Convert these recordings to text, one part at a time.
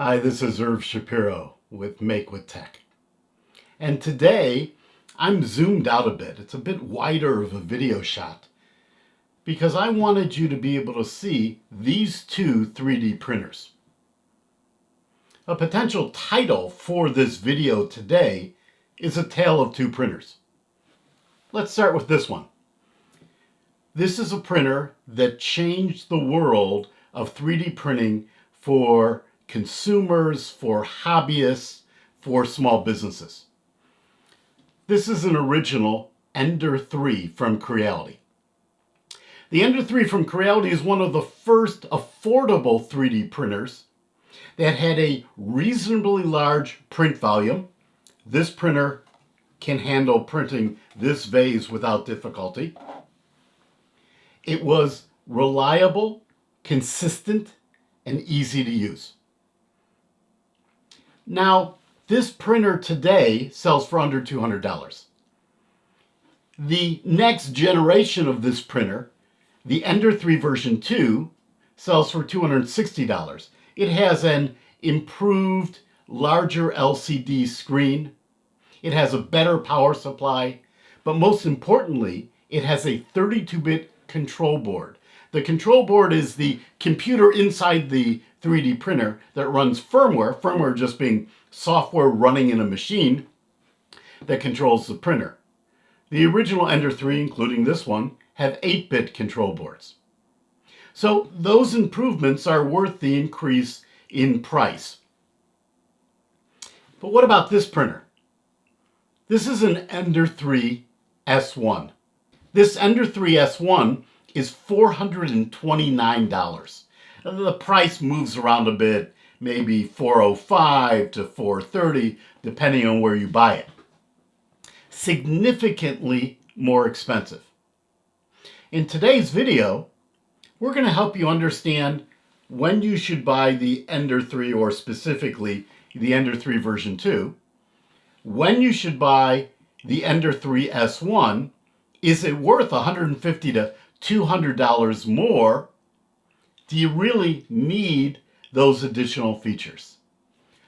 Hi, this is Irv Shapiro with MakeWithTech. And today I'm zoomed out a bit. It's a bit wider of a video shot because I wanted you to be able to see these two 3D printers. A potential title for this video today is A Tale of Two Printers. Let's start with this one. This is a printer that changed the world of 3D printing for consumers, for hobbyists, for small businesses. This is an original Ender 3 from Creality. The Ender 3 from Creality is one of the first affordable 3D printers that had a reasonably large print volume. This printer can handle printing this vase without difficulty. It was reliable, consistent, and easy to use. Now, this printer today sells for under $200. The next generation of this printer, the Ender 3 version 2, sells for $260. It has an improved, larger LCD screen. It has a better power supply, but most importantly, it has a 32-bit control board. The control board is the computer inside the 3D printer that runs firmware just being software running in a machine that controls the printer. The original Ender 3, including this one, have 8-bit control boards. So those improvements are worth the increase in price. But what about this printer? This is an Ender 3 S1. This Ender 3 S1 is $429. The price moves around a bit, maybe $405 to $430, depending on where you buy it. Significantly more expensive. In today's video, we're going to help you understand when you should buy the Ender 3, or specifically the Ender 3 version 2, when you should buy the Ender 3 S1, is it worth $150 to $200 more? Do you really need those additional features?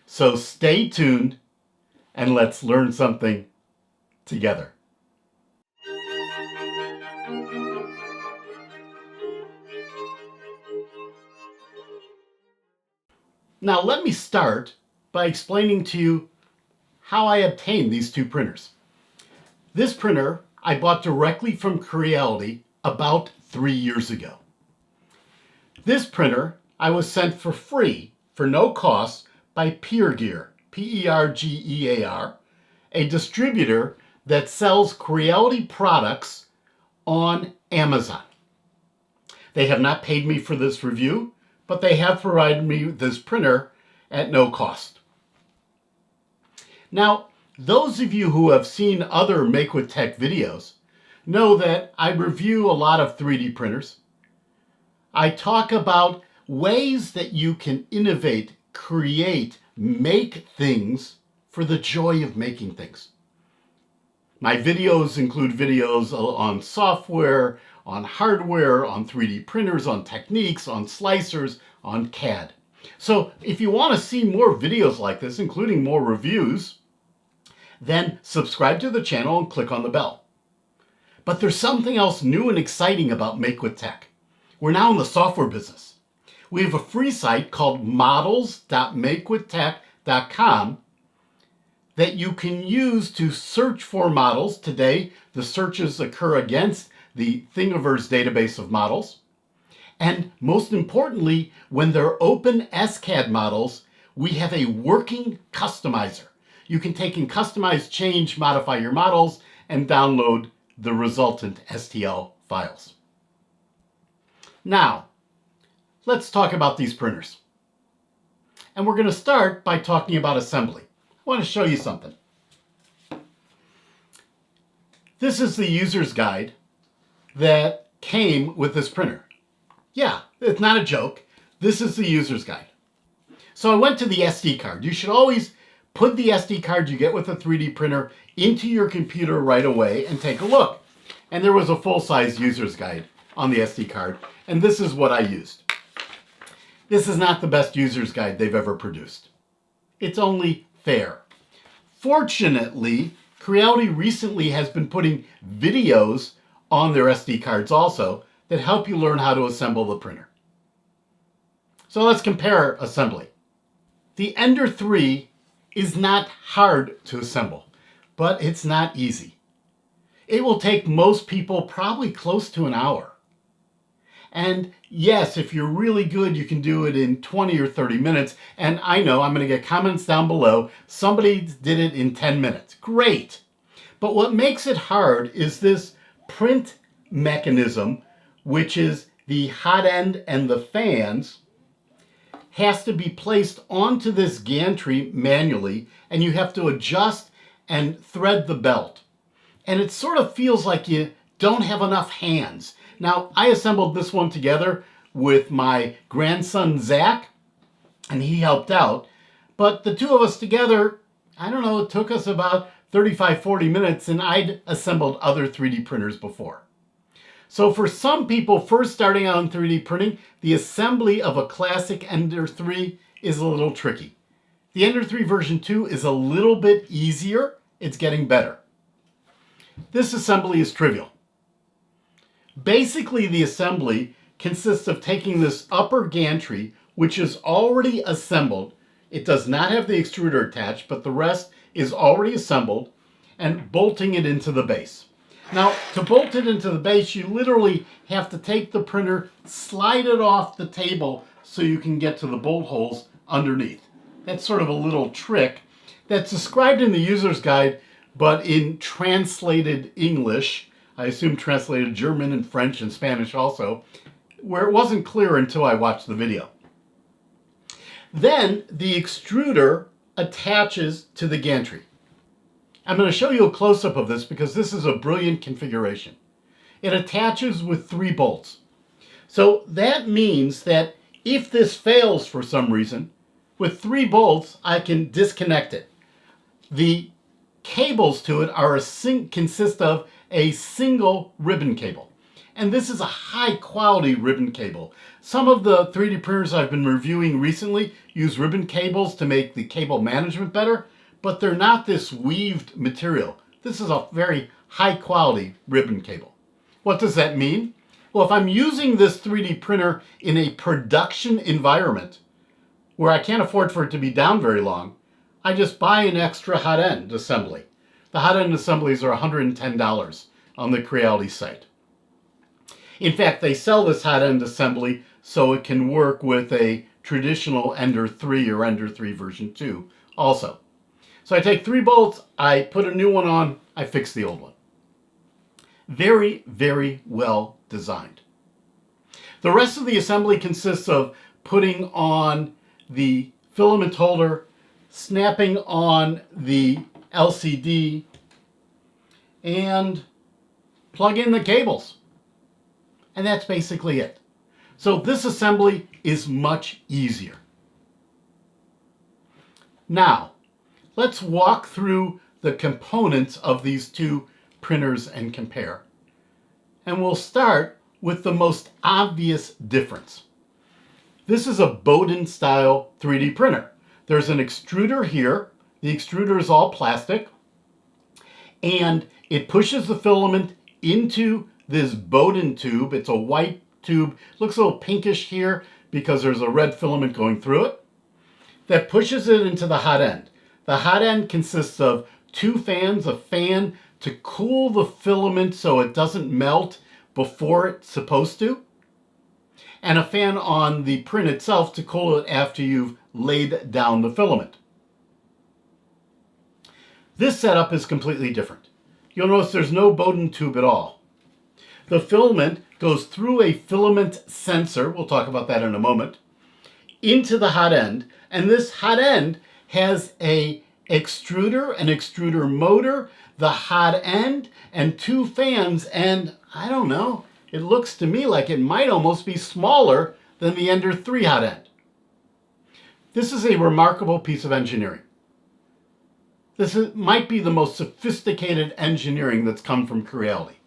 So stay tuned and let's learn something together. Now let me start by explaining to you how I obtained these two printers. This printer I bought directly from Creality about 3 years ago. This printer I was sent for free, for no cost, by Pergear, Pergear, a distributor that sells Creality products on Amazon. They have not paid me for this review, but they have provided me with this printer at no cost. Now, those of you who have seen other MakeWithTech videos know that I review a lot of 3D printers. I talk about ways that you can innovate, create, make things for the joy of making things. My videos include videos on software, on hardware, on 3D printers, on techniques, on slicers, on CAD. So if you want to see more videos like this, including more reviews, then subscribe to the channel and click on the bell. But there's something else new and exciting about MakeWithTech. We're now in the software business. We have a free site called models.makewithtech.com that you can use to search for models. Today, the searches occur against the Thingiverse database of models. And most importantly, when they're OpenSCAD models, we have a working customizer. You can take and customize, change, modify your models, and download the resultant STL files. Now, let's talk about these printers. And we're going to start by talking about assembly. I want to show you something. This is the user's guide that came with this printer. Yeah, it's not a joke. This is the user's guide. So I went to the SD card. You should always put the SD card you get with a 3D printer into your computer right away and take a look. And there was a full-size user's guide on the SD card, and this is what I used. this is not the best user's guide they've ever produced. It's only fair. Fortunately, Creality recently has been putting videos on their SD cards also that help you learn how to assemble the printer. So let's compare assembly. The Ender 3 is not hard to assemble, but it's not easy. It will take most people probably close to an hour. And yes, if you're really good, you can do it in 20 or 30 minutes. And I know I'm going to get comments down below. Somebody did it in 10 minutes. Great. But what makes it hard is this print mechanism, which is the hot end and the fans, has to be placed onto this gantry manually, and you have to adjust and thread the belt. And it sort of feels like you don't have enough hands. Now, I assembled this one together with my grandson, Zach, and he helped out. But the two of us together, I don't know, it took us about 35, 40 minutes, and I'd assembled other 3D printers before. So for some people first starting out in 3D printing, the assembly of a classic Ender 3 is a little tricky. The Ender 3 version 2 is a little bit easier. It's getting better. This assembly is trivial. Basically, the assembly consists of taking this upper gantry, which is already assembled. It does not have the extruder attached, but the rest is already assembled, and bolting it into the base. Now, to bolt it into the base, you literally have to take the printer, slide it off the table so you can get to the bolt holes underneath. That's sort of a little trick that's described in the user's guide, but in translated English, I assume translated German and French and Spanish also, where it wasn't clear until I watched the video. Then the extruder attaches to the gantry. I'm going to show you a close-up of this because this is a brilliant configuration. It attaches with 3 bolts. So that means that if this fails for some reason, with 3 bolts, I can disconnect it. The cables to it are consist of a single ribbon cable. And this is a high quality ribbon cable. Some of the 3D printers I've been reviewing recently use ribbon cables to make the cable management better, but they're not this weaved material. This is a very high quality ribbon cable. What does that mean? Well, if I'm using this 3D printer in a production environment where I can't afford for it to be down very long, I just buy an extra hot end assembly. The hot end assemblies are $110 on the Creality site. In fact, they sell this hot end assembly so it can work with a traditional Ender 3 or Ender 3 version 2 also. So I take 3 bolts, I put a new one on, I fix the old one. Very, very well designed. The rest of the assembly consists of putting on the filament holder, snapping on the LCD, and plug in the cables. And that's basically it. So this assembly is much easier. Now, let's walk through the components of these 2 printers and compare. And we'll start with the most obvious difference. This is a Bowden style 3D printer. There's an extruder here. The extruder is all plastic. And it pushes the filament into this Bowden tube. It's a white tube. Looks a little pinkish here because there's a red filament going through it. That pushes it into the hot end. The hot end consists of 2 fans, a fan to cool the filament so it doesn't melt before it's supposed to, and a fan on the print itself to cool it after you've laid down the filament. This setup is completely different. You'll notice there's no Bowden tube at all. The filament goes through a filament sensor, we'll talk about that in a moment, into the hot end, and this hot end has an extruder motor, the hot end, and 2 fans, and I don't know, it looks to me like it might almost be smaller than the Ender 3 hot end. This is a remarkable piece of engineering. Might be the most sophisticated engineering that's come from Creality.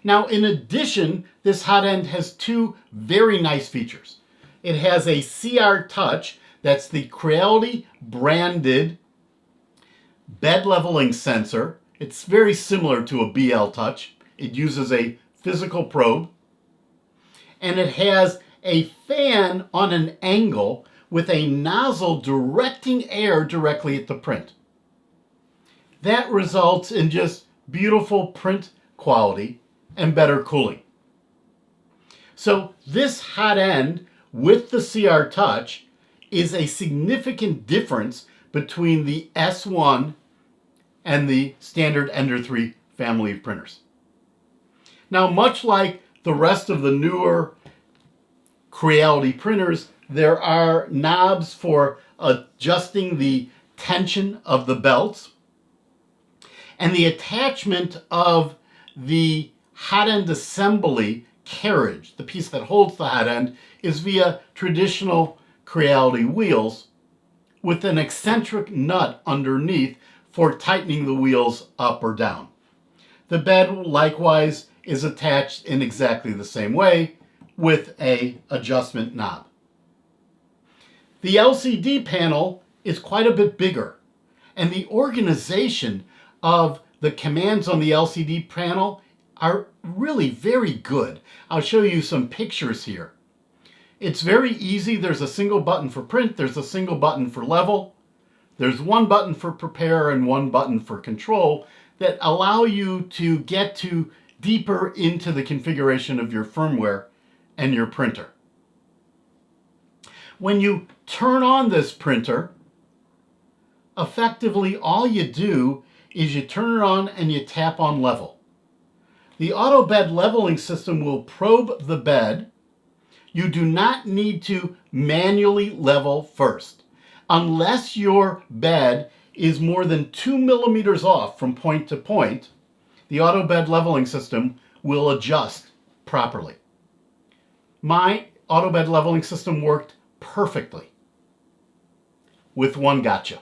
Now, in addition, this hot end has 2 very nice features. it has a CR Touch, that's the Creality branded bed leveling sensor. It's very similar to a BL Touch. It uses a physical probe, and it has a fan on an angle with a nozzle directing air directly at the print. That results in just beautiful print quality and better cooling. So this hot end with the CR Touch is a significant difference between the S1 and the standard Ender 3 family of printers. Now, much like the rest of the newer Creality printers, there are knobs for adjusting the tension of the belts, and the attachment of the hot end assembly carriage, the piece that holds the hot end, is via traditional Creality wheels with an eccentric nut underneath for tightening the wheels up or down. The bed likewise is attached in exactly the same way with an adjustment knob. The LCD panel is quite a bit bigger, and the organization of the commands on the LCD panel are really very good. I'll show you some pictures here. It's very easy. There's a single button for print, there's a single button for level, there's one button for prepare and one button for control that allow you to get to deeper into the configuration of your firmware and your printer. When you turn on this printer, effectively all you do is you turn it on and you tap on level. The auto bed leveling system will probe the bed. You do not need to manually level first. Unless your bed is more than 2 millimeters off from point to point, the auto bed leveling system will adjust properly. My auto bed leveling system worked perfectly, with one gotcha.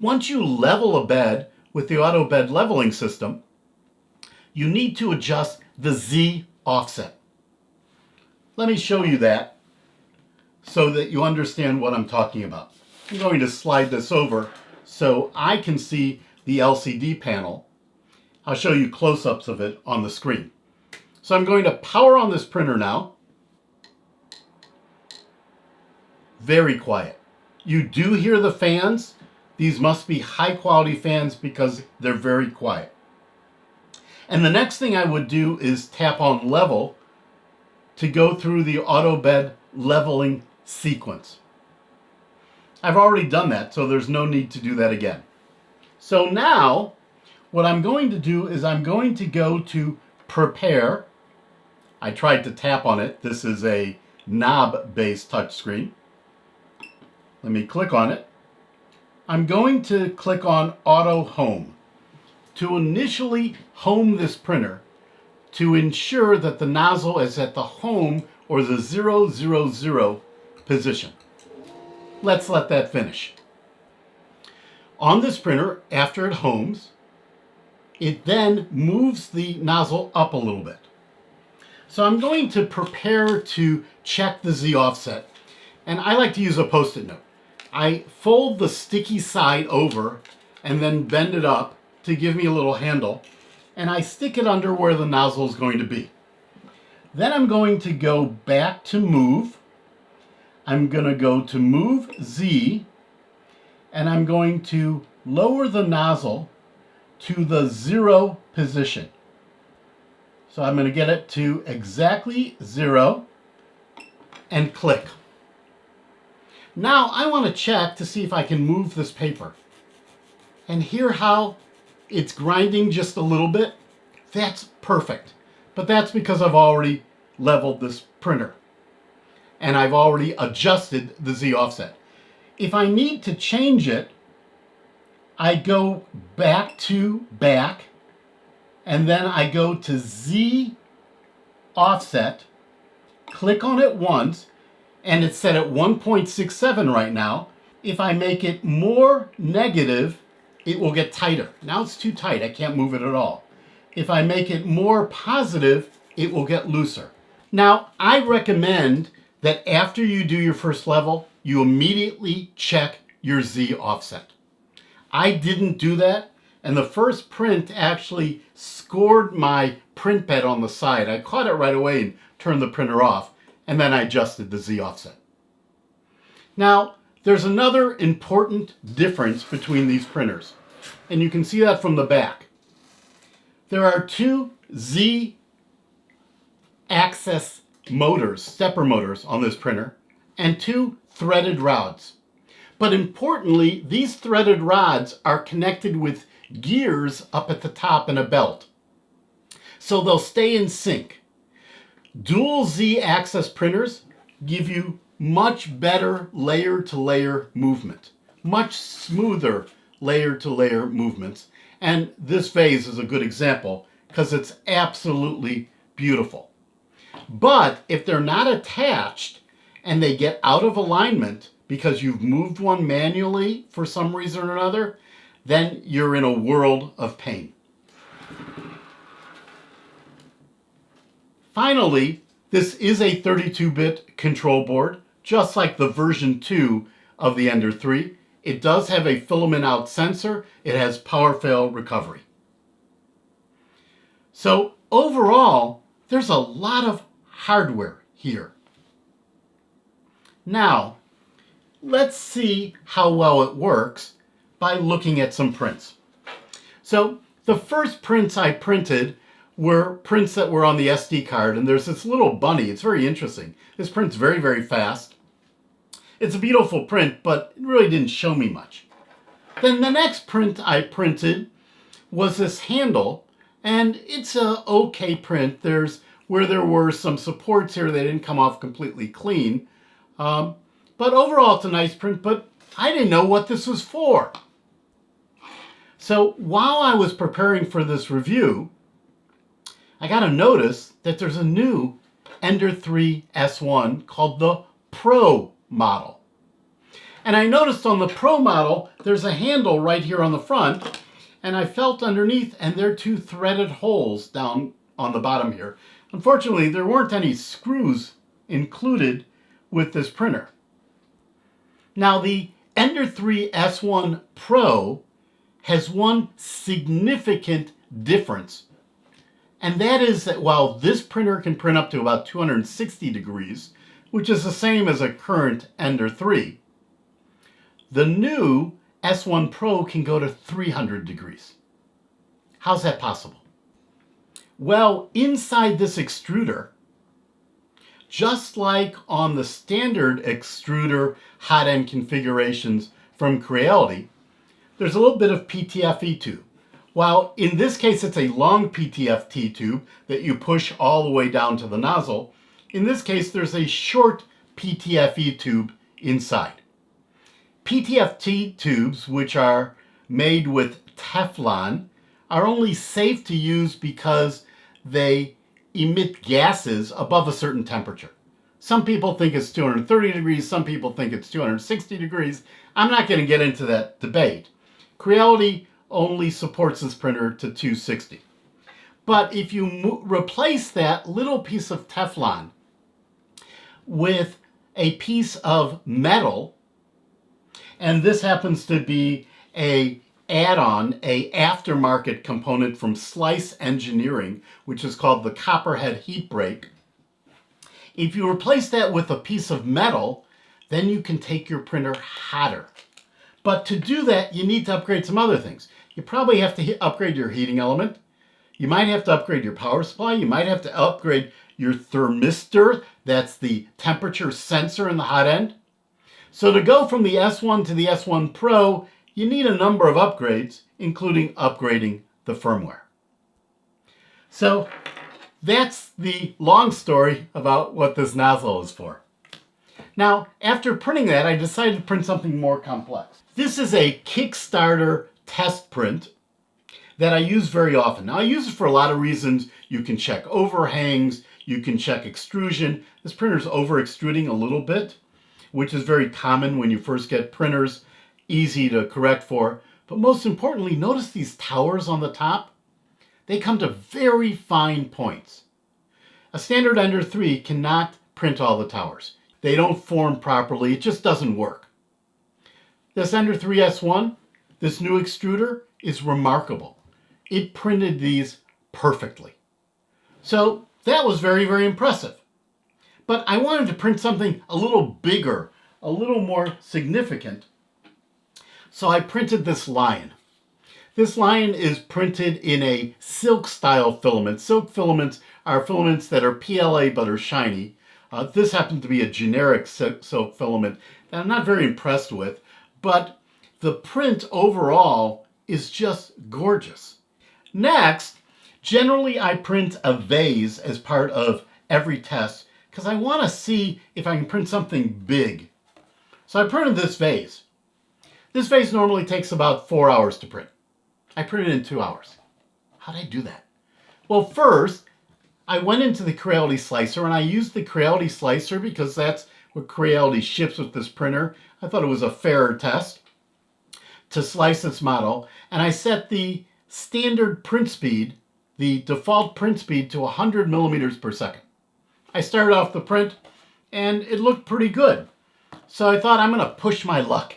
Once you level a bed with the auto bed leveling system, you need to adjust the Z offset. Let me show you that so that you understand what I'm talking about. I'm going to slide this over so I can see the LCD panel. I'll show you close-ups of it on the screen. So I'm going to power on this printer now. Very quiet. You do hear the fans. These must be high-quality fans because they're very quiet. And the next thing I would do is tap on level to go through the auto bed leveling sequence. I've already done that, so there's no need to do that again. So now, what I'm going to do is I'm going to go to prepare. I tried to tap on it. This is a knob-based touchscreen. Let me click on it. I'm going to click on Auto Home to initially home this printer to ensure that the nozzle is at the home or the 000 position. Let's let that finish. On this printer, after it homes, it then moves the nozzle up a little bit. So I'm going to prepare to check the Z offset, and I like to use a Post-it note. I fold the sticky side over and then bend it up to give me a little handle, and I stick it under where the nozzle is going to be. Then I'm going to go back to move. I'm going to go to move Z, and I'm going to lower the nozzle to the 0 position. So I'm going to get it to exactly 0 and click. Now I want to check to see if I can move this paper and hear how it's grinding just a little bit. That's perfect. But that's because I've already leveled this printer and I've already adjusted the Z offset. If I need to change it, I go back to back, and then I go to Z offset, click on it once, and it's set at 1.67 right now. If I make it more negative, it will get tighter. Now it's too tight, I can't move it at all. If I make it more positive, it will get looser. Now, I recommend that after you do your first level, you immediately check your Z offset. I didn't do that, and the first print actually scored my print bed on the side. I caught it right away and turned the printer off, and then I adjusted the Z offset. Now, there's another important difference between these printers, and you can see that from the back. There are two Z axis motors, stepper motors on this printer, and two threaded rods. But importantly, these threaded rods are connected with gears up at the top and a belt, so they'll stay in sync. Dual Z axis printers give you much better layer-to-layer movement, much smoother layer-to-layer movements, and this vase is a good example because it's absolutely beautiful. But if they're not attached and they get out of alignment because you've moved one manually for some reason or another, then you're in a world of pain. Finally, this is a 32-bit control board, just like the version 2 of the Ender 3. It does have a filament out sensor. It has power fail recovery. So overall, there's a lot of hardware here. Now, let's see how well it works by looking at some prints. So the first prints I printed were prints that were on the SD card, and there's this little bunny. It's very interesting. This print's very, very fast. It's a beautiful print, but it really didn't show me much. Then the next print I printed was this handle, and it's a okay print. There's where there were some supports here, they didn't come off completely clean. But overall, it's a nice print, but I didn't know what this was for. So while I was preparing for this review, I got a notice that there's a new Ender 3 S1 called the Pro model. And I noticed on the Pro model, there's a handle right here on the front, and I felt underneath, and there are two threaded holes down on the bottom here. Unfortunately, there weren't any screws included with this printer. Now, the Ender 3 S1 Pro has one significant difference, and that is that while this printer can print up to about 260 degrees, which is the same as a current Ender 3, the new S1 Pro can go to 300 degrees. How's that possible? Well, inside this extruder, just like on the standard extruder hot end configurations from Creality, there's a little bit of PTFE tube. While in this case it's a long PTFE tube that you push all the way down to the nozzle, in this case there's a short PTFE tube inside. PTFE tubes, which are made with Teflon, are only safe to use because they emit gases above a certain temperature. Some people think it's 230 degrees, some people think it's 260 degrees. I'm not going to get into that debate. Creality only supports this printer to 260. But if you replace that little piece of Teflon with a piece of metal, and this happens to be a add-on, a aftermarket component from Slice Engineering, which is called the Copperhead Heat Break. If you replace that with a piece of metal, then you can take your printer hotter. But to do that, you need to upgrade some other things. You probably have to upgrade your heating element. You might have to upgrade your power supply. You might have to upgrade your thermistor. That's the temperature sensor in the hot end. So to go from the S1 to the S1 Pro, you need a number of upgrades, including upgrading the firmware. So that's the long story about what this nozzle is for. Now, after printing that, I decided to print something more complex. This is a Kickstarter test print that I use very often. Now, I use it for a lot of reasons. You can check overhangs, you can check extrusion. This printer's over extruding a little bit, which is very common when you first get printers, easy to correct for. But most importantly, notice these towers on the top. They come to very fine points. A standard Ender 3 cannot print all the towers. They don't form properly. It just doesn't work. This Ender 3S1, this new extruder, is remarkable. It printed these perfectly. So that was very, very impressive. But I wanted to print something a little bigger, a little more significant. So I printed this lion. This lion is printed in a silk style filament. Silk filaments are filaments that are PLA but are shiny. This happens to be a generic silk filament that I'm not very impressed with, but the print overall is just gorgeous. Next, generally I print a vase as part of every test because I want to see if I can print something big. So I printed this vase. This vase normally takes about 4 hours to print. I printed it in 2 hours. How did I do that? Well, first, I went into the Creality Slicer and I used the Creality Slicer because that's what Creality ships with this printer. I thought it was a fairer test to slice this model. And I set the standard print speed, the default print speed, to 100 millimeters per second. I started off the print and it looked pretty good. So I thought I'm going to push my luck.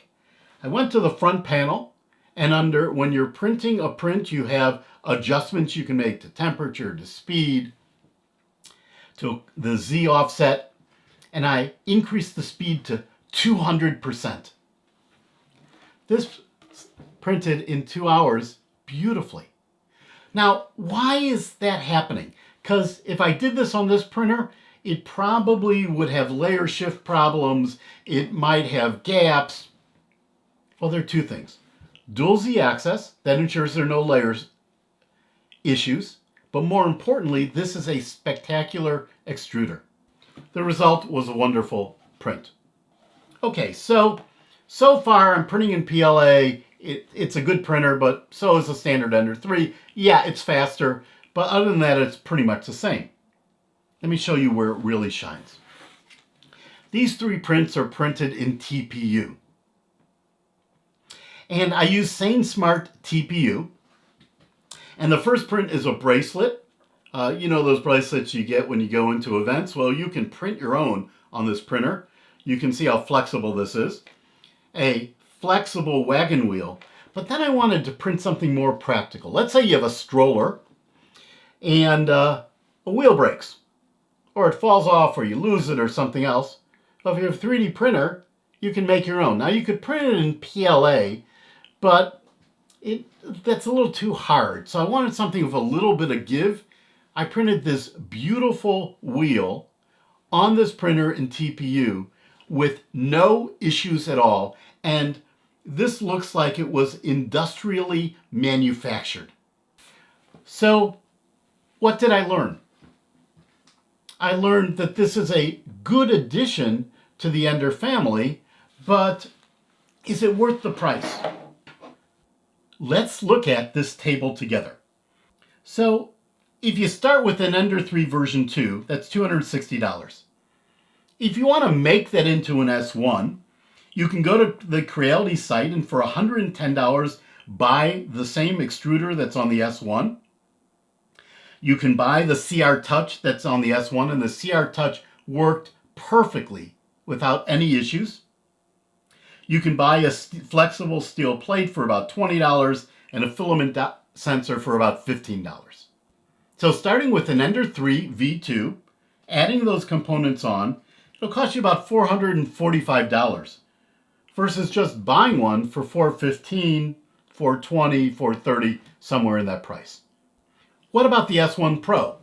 I went to the front panel, and when you're printing a print, you have adjustments you can make to temperature, to speed, to the Z offset, and I increased the speed to 200%. This printed in 2 hours beautifully. Now, why is that happening? Because if I did this on this printer, it probably would have layer shift problems. It might have gaps. Well, there are two things. Dual Z access, that ensures there are no layers issues. But more importantly, this is a spectacular extruder. The result was a wonderful print. Okay, so far I'm printing in PLA. It's a good printer, but so is the standard Ender 3. Yeah, it's faster, but other than that, it's pretty much the same. Let me show you where it really shines. These three prints are printed in TPU. And I use SaneSmart TPU. And the first print is a bracelet. You know those bracelets you get when you go into events? Well, you can print your own on this printer. You can see how flexible this is. A flexible wagon wheel. But then I wanted to print something more practical. Let's say you have a stroller and a wheel breaks, or it falls off, or you lose it, or something else. Well, if you have a 3D printer, you can make your own. Now, you could print it in PLA, but that's a little too hard. So I wanted something with a little bit of give. I printed this beautiful wheel on this printer in TPU with no issues at all. And this looks like it was industrially manufactured. So what did I learn? I learned that this is a good addition to the Ender family, but is it worth the price? Let's look at this table together. So if you start with an Ender 3 version 2, that's $260. If you want to make that into an S1, you can go to the Creality site and for $110 buy the same extruder that's on the S1. You can buy the CR Touch that's on the S1, and the CR Touch worked perfectly without any issues. You can buy a flexible steel plate for about $20 and a filament sensor for about $15. So starting with an Ender 3 V2, adding those components on, it'll cost you about $445 versus just buying one for $415, $420, $430, somewhere in that price. What about the S1 Pro?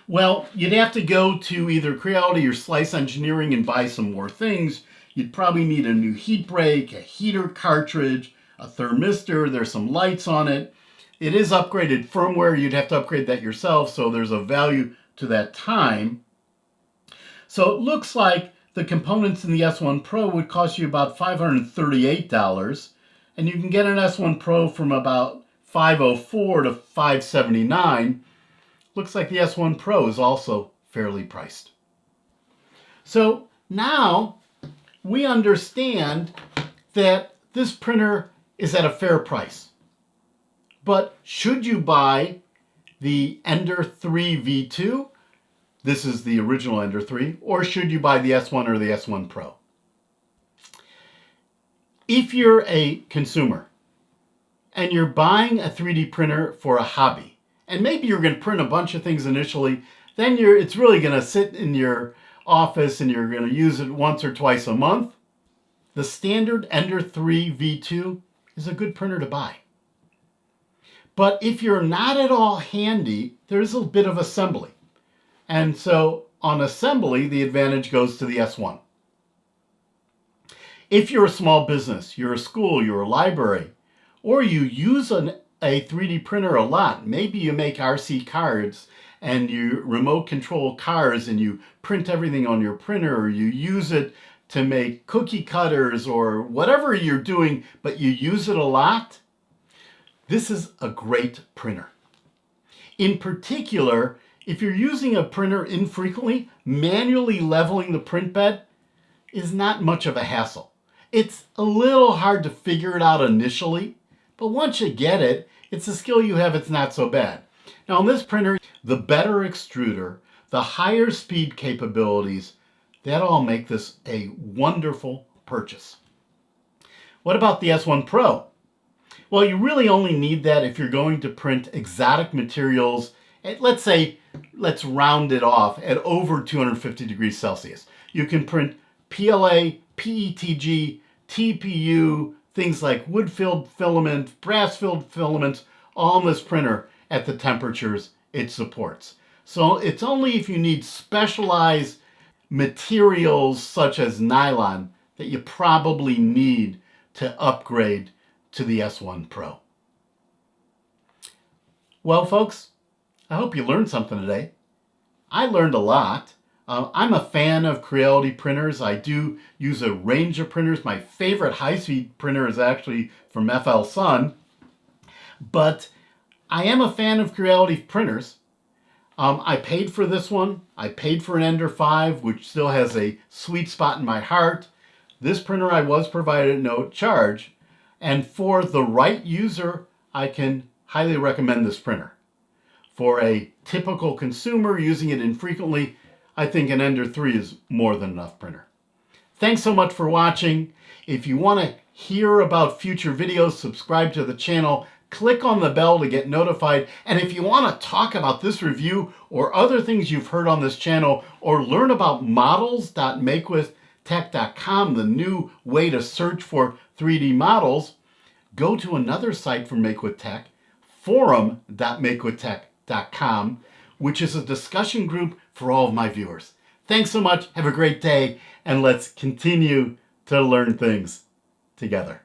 Well, you'd have to go to either Creality or Slice Engineering and buy some more things. You'd probably need a new heat break, a heater cartridge, a thermistor, there's some lights on it. It is upgraded firmware, you'd have to upgrade that yourself, so there's a value to that time. So it looks like the components in the S1 Pro would cost you about $538, and you can get an S1 Pro from about $504 to $579. Looks like the S1 Pro is also fairly priced. So now we understand that this printer is at a fair price. But should you buy the Ender 3 V2? this is the original Ender 3, or should you buy the S1 or the S1 Pro? If you're a consumer and you're buying a 3D printer for a hobby, and maybe you're going to print a bunch of things initially, then it's really going to sit in your office and you're going to use it once or twice a month, the standard Ender 3 V2 is a good printer to buy. But if you're not at all handy, there's a bit of assembly. And so on assembly, the advantage goes to the S1. If you're a small business, you're a school, you're a library, or you use a 3D printer a lot, maybe you make RC cards and you remote control cars and you print everything on your printer, or you use it to make cookie cutters or whatever you're doing, but you use it a lot, this is a great printer. In particular, if you're using a printer infrequently, manually leveling the print bed is not much of a hassle. It's a little hard to figure it out initially, but once you get it, it's a skill you have, it's not so bad. Now on this printer, the better extruder, the higher speed capabilities, that all make this a wonderful purchase. What about the S1 Pro? Well, you really only need that if you're going to print exotic materials at, let's round it off, at over 250 degrees Celsius. You can print PLA, PETG, TPU, things like wood-filled filament, brass-filled filaments, all in this printer at the temperatures it supports. So it's only if you need specialized materials such as nylon that you probably need to upgrade to the S1 Pro. Well, folks, I hope you learned something today. I learned a lot. I'm a fan of Creality printers. I do use a range of printers. My favorite high-speed printer is actually from Flsun. But I am a fan of Creality printers. I paid for this one. I paid for an Ender 5, which still has a sweet spot in my heart. This printer I was provided at no charge. And for the right user, I can highly recommend this printer. For a typical consumer using it infrequently, I think an Ender 3 is more than enough printer. Thanks so much for watching. If you want to hear about future videos, subscribe to the channel, click on the bell to get notified. And if you want to talk about this review or other things you've heard on this channel, or learn about models.makewithtech.com, the new way to search for 3D models, go to another site from MakeWithTech, forum.makewithtech.com, which is a discussion group for all of my viewers. Thanks so much. Have a great day, and let's continue to learn things together.